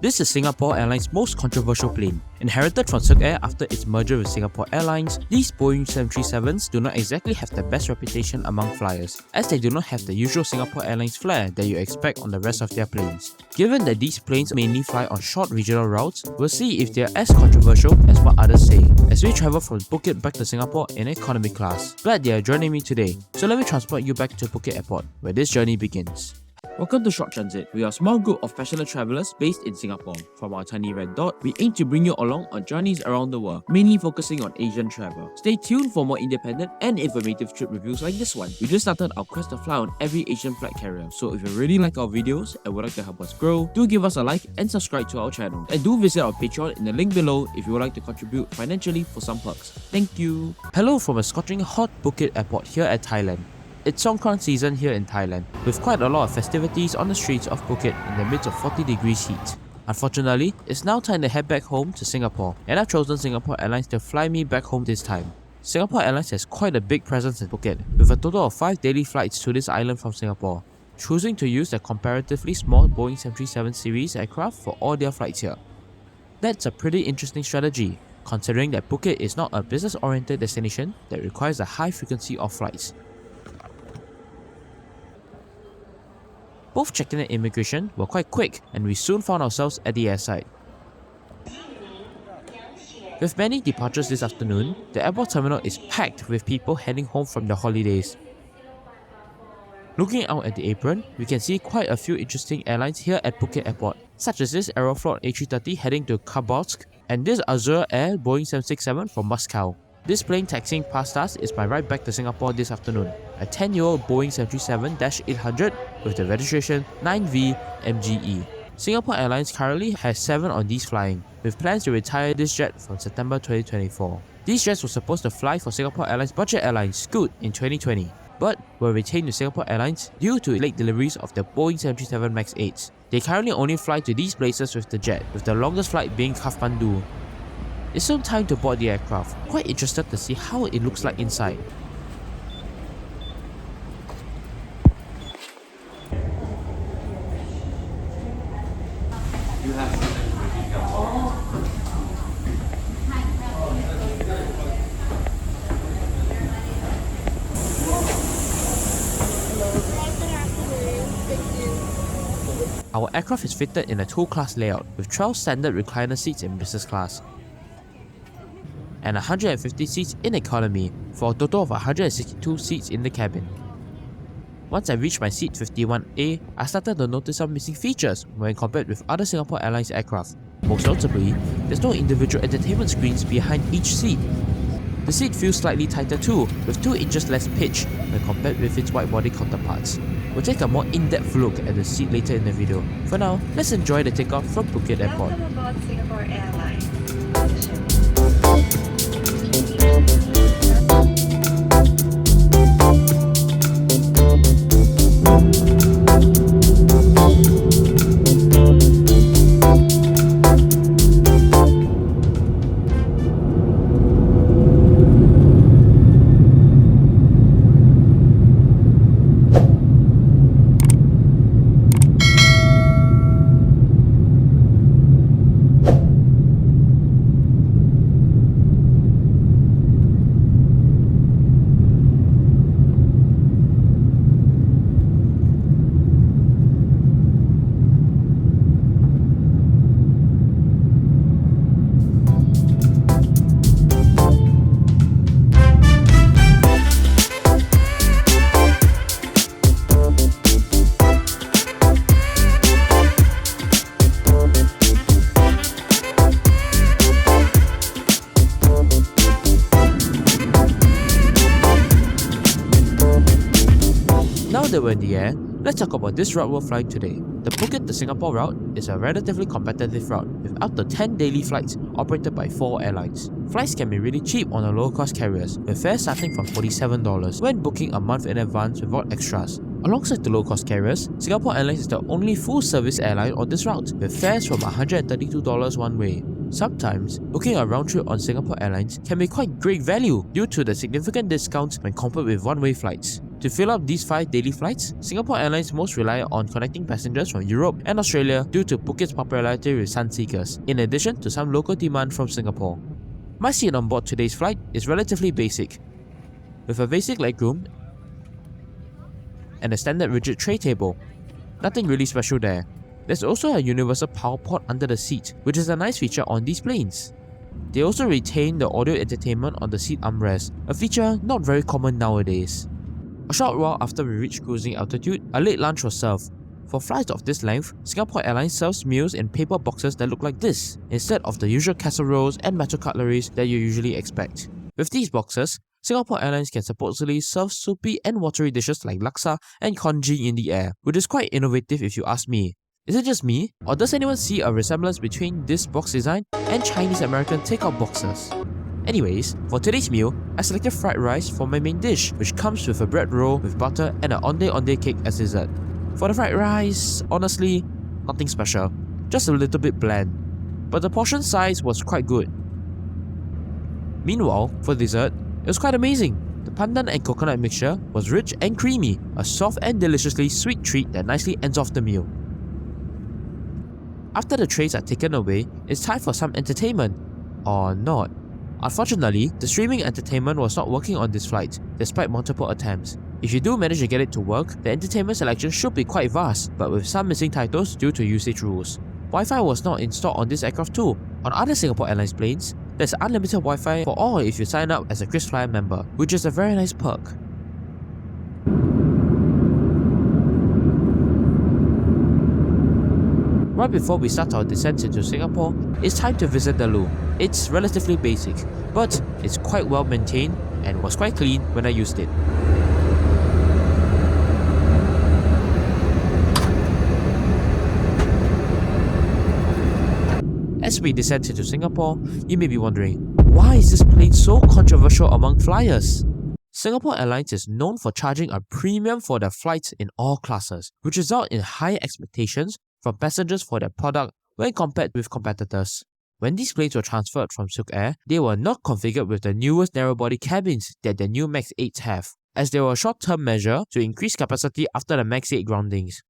This is Singapore Airlines' most controversial plane. Inherited from Silkair after its merger with Singapore Airlines, these Boeing 737s do not exactly have the best reputation among flyers, as they do not have the usual Singapore Airlines flair that you expect on the rest of their planes. Given that these planes mainly fly on short regional routes, we'll see if they are as controversial as what others say, as we travel from Phuket back to Singapore in economy class. Glad they are joining me today, so let me transport you back to Phuket Airport, where this journey begins. Welcome to Short Transit. We are a small group of passionate travelers based in Singapore. From our tiny red dot, we aim to bring you along on journeys around the world, mainly focusing on Asian travel. Stay tuned for more independent and informative trip reviews like this one. We just started our quest to fly on every Asian flight carrier, so if you really like our videos and would like to help us grow, do give us a like and subscribe to our channel. And do visit our Patreon in the link below if you would like to contribute financially for some perks. Thank you! Hello from a scorching hot Phuket Airport here at Thailand. It's Songkran season here in Thailand, with quite a lot of festivities on the streets of Phuket in the midst of 40 degrees heat. Unfortunately, it's now time to head back home to Singapore, and I've chosen Singapore Airlines to fly me back home this time. Singapore Airlines has quite a big presence in Phuket, with a total of 5 daily flights to this island from Singapore, choosing to use the comparatively small Boeing 737 series aircraft for all their flights here. That's a pretty interesting strategy, considering that Phuket is not a business-oriented destination that requires a high frequency of flights. Both check-in and immigration were quite quick, and we soon found ourselves at the airside. With many departures this afternoon, the airport terminal is packed with people heading home from their holidays. Looking out at the apron, we can see quite a few interesting airlines here at Phuket Airport, such as this Aeroflot A330 heading to Khabarovsk, and this Azure Air Boeing 767 from Moscow. This plane taxiing past us is my ride back to Singapore this afternoon, a 10-year-old Boeing 737-800 with the registration 9V-MGE. Singapore Airlines currently has 7 on these flying, with plans to retire this jet from September 2024. These jets were supposed to fly for Singapore Airlines budget airline Scoot in 2020, but were retained to Singapore Airlines due to late deliveries of the Boeing 737 MAX 8s. They currently only fly to these places with the jet, with the longest flight being Kathmandu. It's soon time to board the aircraft. Quite interested to see how it looks like inside. Our aircraft is fitted in a 2-class layout with 12 standard recliner seats in business class and 150 seats in economy for a total of 162 seats in the cabin. Once I reached my seat 51A, I started to notice some missing features when compared with other Singapore Airlines aircraft. Most notably, there's no individual entertainment screens behind each seat. The seat feels slightly tighter too, with 2 inches less pitch when compared with its wide-body counterparts. We'll take a more in-depth look at the seat later in the video. For now, let's enjoy the takeoff from Phuket Airport. Welcome aboard Singapore Airlines. Now that we're in the air, let's talk about this route we're flying today. The Phuket to Singapore route is a relatively competitive route with up to 10 daily flights operated by 4 airlines. Flights can be really cheap on the low-cost carriers, with fares starting from $47 when booking a month in advance without extras. Alongside the low-cost carriers, Singapore Airlines is the only full-service airline on this route, with fares from $132 one way. Sometimes, booking a round trip on Singapore Airlines can be quite great value due to the significant discounts when compared with one-way flights. To fill up these 5 daily flights, Singapore Airlines most rely on connecting passengers from Europe and Australia due to Phuket's popularity with sun seekers, in addition to some local demand from Singapore. My seat on board today's flight is relatively basic, with a basic legroom and a standard rigid tray table. Nothing really special there. There's also a universal power port under the seat, which is a nice feature on these planes. They also retain the audio entertainment on the seat armrest, a feature not very common nowadays. A short while after we reached cruising altitude, a late lunch was served. For flights of this length, Singapore Airlines serves meals in paper boxes that look like this, instead of the usual casseroles and metal cutleries that you usually expect. With these boxes, Singapore Airlines can supposedly serve soupy and watery dishes like laksa and congee in the air, which is quite innovative if you ask me. Is it just me, or does anyone see a resemblance between this box design and Chinese-American takeout boxes? Anyways, for today's meal, I selected fried rice for my main dish, which comes with a bread roll with butter and an ondeh cake as dessert. For the fried rice, honestly, nothing special, just a little bit bland, but the portion size was quite good. Meanwhile, for dessert, it was quite amazing. The pandan and coconut mixture was rich and creamy, a soft and deliciously sweet treat that nicely ends off the meal. After the trays are taken away, it's time for some entertainment. Or not. Unfortunately, the streaming entertainment was not working on this flight, despite multiple attempts. If you do manage to get it to work, the entertainment selection should be quite vast, but with some missing titles due to usage rules. Wi-Fi was not installed on this aircraft too. On other Singapore Airlines planes, there's unlimited Wi-Fi for all if you sign up as a KrisFlyer member, which is a very nice perk. Right before we start our descent into Singapore, it's time to visit the loo. It's relatively basic, but it's quite well maintained and was quite clean when I used it. As we descend into Singapore, you may be wondering, why is this plane so controversial among flyers? Singapore Airlines is known for charging a premium for their flights in all classes, which result in high expectations from passengers for their product when compared with competitors. When these planes were transferred from Silkair, they were not configured with the newest narrow-body cabins that the new MAX 8s have, as they were a short-term measure to increase capacity after the MAX 8 groundings.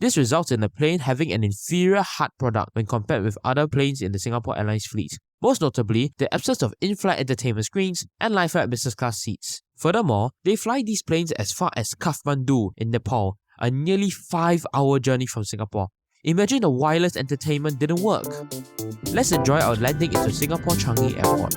This results in the plane having an inferior hard product when compared with other planes in the Singapore Airlines fleet, most notably the absence of in-flight entertainment screens and lie-flat business class seats. Furthermore, they fly these planes as far as Kathmandu in Nepal, a nearly 5-hour journey from Singapore. Imagine the wireless entertainment didn't work. Let's enjoy our landing into Singapore Changi Airport.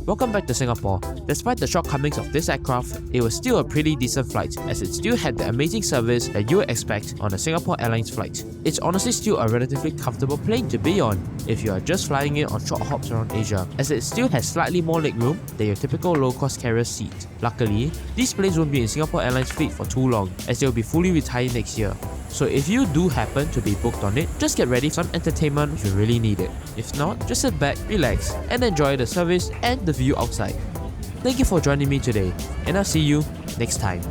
Welcome back to Singapore. Despite the shortcomings of this aircraft, it was still a pretty decent flight as it still had the amazing service that you would expect on a Singapore Airlines flight. It's honestly still a relatively comfortable plane to be on if you are just flying it on short hops around Asia, as it still has slightly more legroom than your typical low-cost carrier seat. Luckily, these planes won't be in Singapore Airlines fleet for too long as they will be fully retired next year. So if you do happen to be booked on it, just get ready for some entertainment if you really need it. If not, just sit back, relax, and enjoy the service and the view outside. Thank you for joining me today, and I'll see you next time.